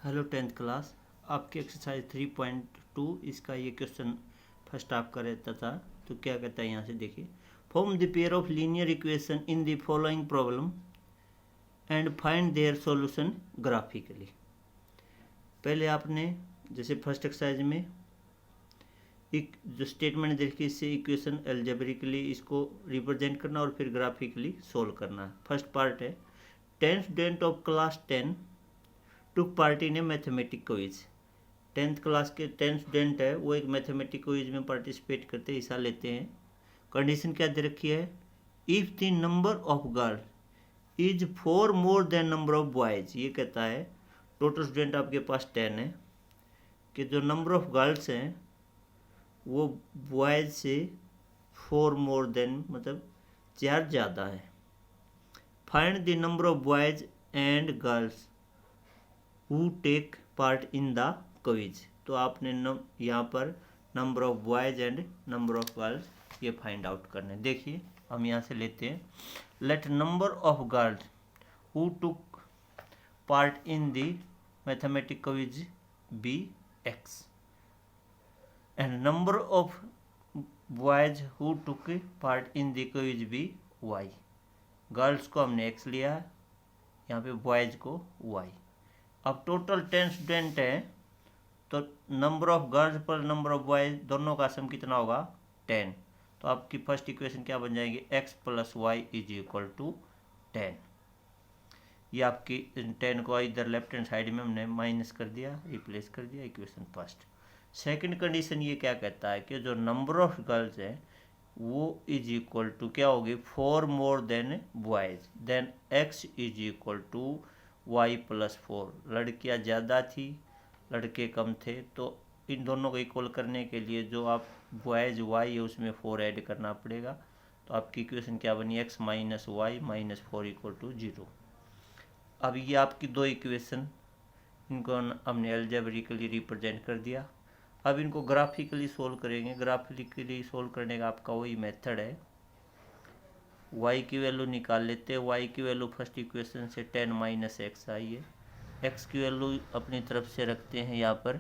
Hello tenth class. आपकी exercise 3.2 इसका ये क्वेश्चन फर्स्ट आपका रहता था। तो क्या कहता है यहाँ से देखिए, form the pair of linear equation in the following problem and find their solution graphically. पहले आपने जैसे फर्स्ट एक्सरसाइज में एक जो स्टेटमेंट देखिए, इससे इक्वेशन एल्जेब्रिकली इसको रिप्रेजेंट करना और फिर ग्राफिकली सोल्व करना। फर्स्ट पार्ट है, 10 student of class 10 took part in A mathematic quiz. 10th class के 10 स्टूडेंट है, वो एक मैथमेटिक क्विज में पार्टिसिपेट करते हिस्सा लेते हैं। कंडीशन क्या दे रखी है, if the number of girl is 4 more then number of boys. ये कहता है टोटल स्टूडेंट आपके पास 10 है, कि जो नंबर ऑफ गर्ल्स हैं वो बॉयज से 4 मोर देन मतलब 4 ज़्यादा है। Find the number of boys and girls who take part in the quiz. तो आपने यहाँ पर number of boys and number of girls ये फाइंड आउट करने। देखिए हम यहाँ से लेते हैं, let number of girls who took part in the mathematic quiz be x and number of boys who took part in the quiz be y. Girls को हमने एक्स लिया है, यहाँ पे बॉयज को वाई। अब टोटल 10 स्टूडेंट हैं, तो नंबर ऑफ गर्ल्स पर नंबर ऑफ बॉयज दोनों का सम कितना होगा 10। तो आपकी फर्स्ट इक्वेशन क्या बन जाएगी, x plus y is equal to 10। ये आपकी 10 को इधर लेफ्ट हैंड साइड में हमने माइनस कर दिया, रिप्लेस कर दिया, इक्वेशन फर्स्ट। सेकंड कंडीशन ये क्या कहता है कि जो नंबर ऑफ गर्ल्स है वो इज इक्वल टू क्या होगी, 4 more than boys, then x is equal to y plus 4। लड़कियां ज़्यादा थी लड़के कम थे, तो इन दोनों को इक्वल करने के लिए जो आप बॉयज y है उसमें 4 ऐड करना पड़ेगा। तो आपकी इक्वेशन क्या बनी, x minus y minus 4 equal to 0। अब ये आपकी दो इक्वेशन, इनको हमने अलजेब्रिकली रिप्रेजेंट कर दिया। अब इनको ग्राफिकली सोल्व करेंगे। ग्राफिकली सोल्व करने का आपका वही मेथड है, y की वैल्यू निकाल लेते हैं। y की वैल्यू फर्स्ट इक्वेशन से 10 माइनस एक्स आई है, x की वैल्यू अपनी तरफ से रखते हैं यहाँ पर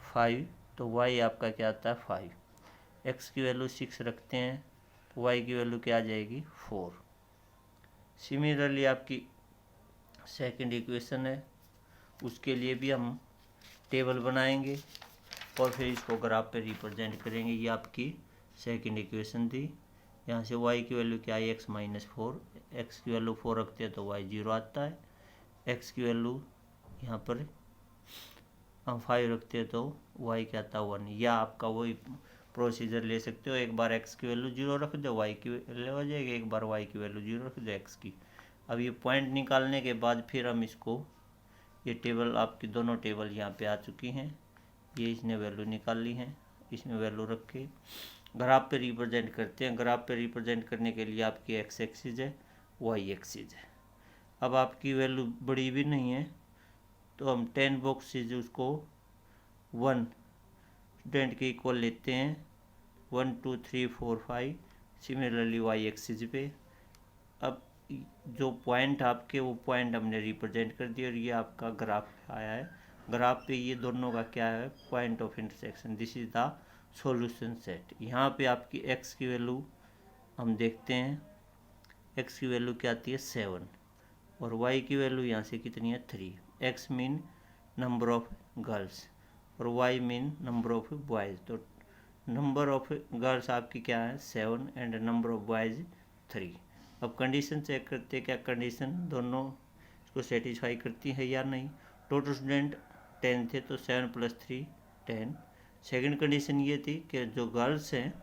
5, तो y आपका क्या आता है 5। x की वैल्यू 6 रखते हैं तो y की वैल्यू क्या आ जाएगी 4। सिमिलरली आपकी सेकंड इक्वेशन है, उसके लिए भी हम टेबल बनाएंगे और फिर इसको ग्राफ पे रिप्रेजेंट करेंगे। ये आपकी सेकंड इक्वेशन थी। यहाँ से y की वैल्यू क्या है, x माइनस 4। x की वैल्यू 4 रखते हैं तो y 0 आता है। x की वैल्यू यहाँ पर हम 5 रखते हैं तो y क्या आता है 1। या आपका वही प्रोसीजर ले सकते हो, एक बार x की वैल्यू 0 रख दो, y की वैल्यू हो जाएगी, एक बार y की वैल्यू 0 रख दो x की। अब ये पॉइंट निकालने के बाद फिर हम इसको, ये टेबल आपकी दोनों टेबल यहाँ पे आ चुकी हैं, ये इसने वैल्यू निकाल ली हैं, इसमें वैल्यू रख के ग्राफ पे रिप्रेजेंट करते हैं। ग्राफ पे रिप्रेजेंट करने के लिए आपकी एक्स एक्सिस है, वाई एक्सिस है। अब आपकी वैल्यू बड़ी भी नहीं है तो हम 10 बॉक्सेज उसको 1 स्टूडेंट के इक्वल लेते हैं, 1 2 3 4 5। सिमिलरली वाई एक्सिस पे अब जो पॉइंट आपके, वो पॉइंट हमने रिप्रेजेंट कर दिया और ये आपका ग्राफ आया है। ग्राफ पे ये दोनों का क्या है, point of intersection. This is the solution set. यहाँ पे आपकी x की वैल्यू हम देखते हैं, x की वैल्यू क्या आती है 7 और y की वैल्यू यहाँ से कितनी है 3। x mean number of girls और y mean number of boys. तो नंबर ऑफ गर्ल्स आपकी क्या है 7 एंड नंबर ऑफ बॉयज़ 3। अब कंडीशन चेक करते हैं, क्या कंडीशन दोनों इसको सेटिस्फाई करती है या नहीं। टोटल स्टूडेंट 10 थे तो 7 प्लस 3 10। सेकंड कंडीशन ये थी कि जो गर्ल्स हैं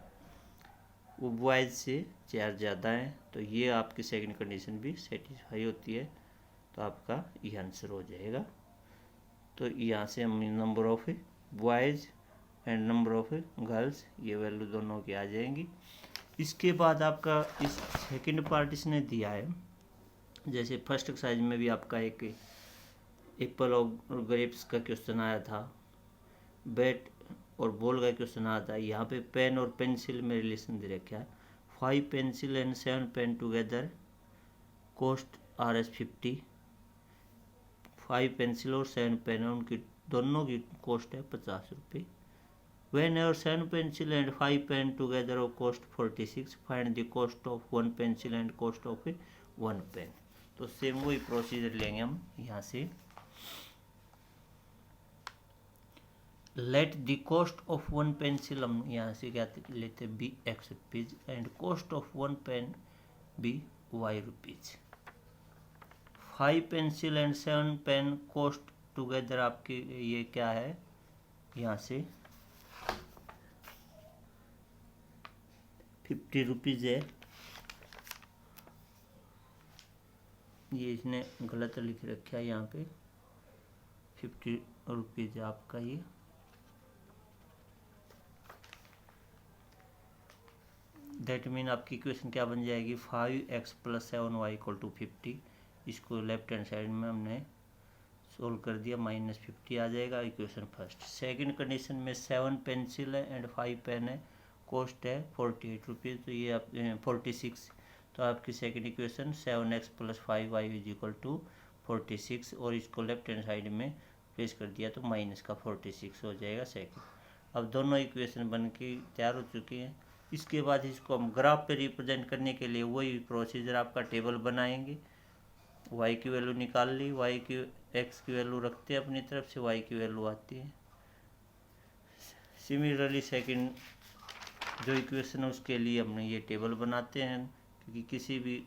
वो बॉयज़ से 4 ज़्यादा हैं, तो ये आपकी सेकंड कंडीशन भी सेटिस्फाई होती है, तो आपका ये आंसर हो जाएगा। तो यहाँ से हम number of boys and number of girls ये वैल्यू दोनों की आ जाएंगी। इसके बाद आपका इस सेकंड पार्ट इसने दिया है, जैसे फर्स्ट एक्सरसाइज में भी आपका एक एप्पल और ग्रेप्स का क्वेश्चन आया था, बैट और बॉल का क्वेश्चन आता है। यहाँ पे पेन और पेंसिल में रिलेशन दे रखा है, 5 pencil and 7 pen together cost Rs 50 5 pencil और 7 पेन है, उनकी दोनों की कॉस्ट है 50 रुपये। Whenever 7 pencil and 5 pen together of cost 46, find the cost of 1 pencil and cost of 1 pen. तो सेम वही प्रोसीजर लेंगे हम यहाँ से। Let the cost of 1 pencil, हम यहाँ से क्या लेते हैं, be x rupees, and cost of 1 pen be y rupees. 5 pencil and 7 pen cost together आपके ये क्या है, यहाँ से 50 रुपीज़ है। ये इसने गलत लिख रखा है यहाँ पे, 50 रुपीज़ है आपका ये। दैट मीन आपकी इक्वेशन क्या बन जाएगी, 5x + 7y = 50। इसको लेफ्ट हैंड साइड में हमने सोल्व कर दिया, -50 आ जाएगा इक्वेशन फर्स्ट। सेकंड कंडीशन में 7 पेंसिल है एंड 5 पेन है, कॉस्ट है 48 रुपीज़, तो ये आप 46, तो आपकी सेकंड इक्वेशन 7x + 5y = 46, और इसको लेफ्ट हैंड साइड में प्लेस कर दिया तो माइनस का 46 हो जाएगा सेकंड। अब दोनों इक्वेशन बन के तैयार हो चुकी हैं। इसके बाद इसको हम ग्राफ पे रिप्रेजेंट करने के लिए वही प्रोसीजर आपका टेबल बनाएंगे। y की वैल्यू निकाल ली, x की वैल्यू रखते हैं अपनी तरफ से, y की वैल्यू आती है। सिमिलरली सेकंड जो इक्वेशन है उसके लिए हमने ये टेबल बनाते हैं, क्योंकि किसी भी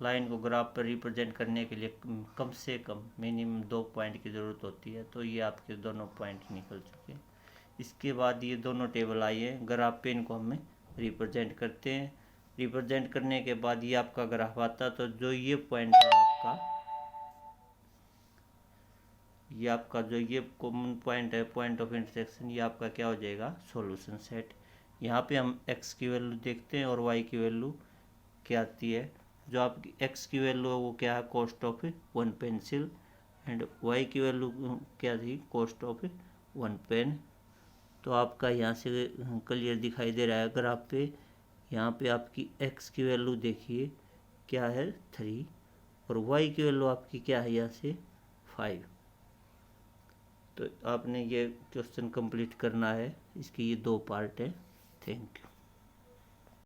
लाइन को ग्राफ पर रिप्रेजेंट करने के लिए कम से कम मिनिमम 2 पॉइंट की ज़रूरत होती है। तो ये आपके दोनों पॉइंट निकल चुके हैं। इसके बाद ये दोनों टेबल आई है, ग्राफ पे इनको हमें रिप्रेजेंट करते हैं। रिप्रेजेंट करने के बाद ये आपका ग्राफ आता, तो जो ये पॉइंट है आपका जो ये कॉमन पॉइंट है, पॉइंट ऑफ इंटरसेक्शन, ये आपका क्या हो जाएगा, सॉल्यूशन सेट। यहाँ पे हम x की वैल्यू देखते हैं और y की वैल्यू क्या आती है। जो आपकी x की वैल्यू है वो क्या है, cost of 1 pencil, and y की वैल्यू क्या थी, कॉस्ट ऑफ 1 पेन। तो आपका यहाँ से क्लियर दिखाई दे रहा है ग्राफ पे। यहाँ पे आपकी x की वैल्यू देखिए क्या है 3, और y की वैल्यू आपकी क्या है यहाँ से 5। तो आपने ये क्वेश्चन कंप्लीट करना है, इसकी ये 2 पार्ट है। Thank you.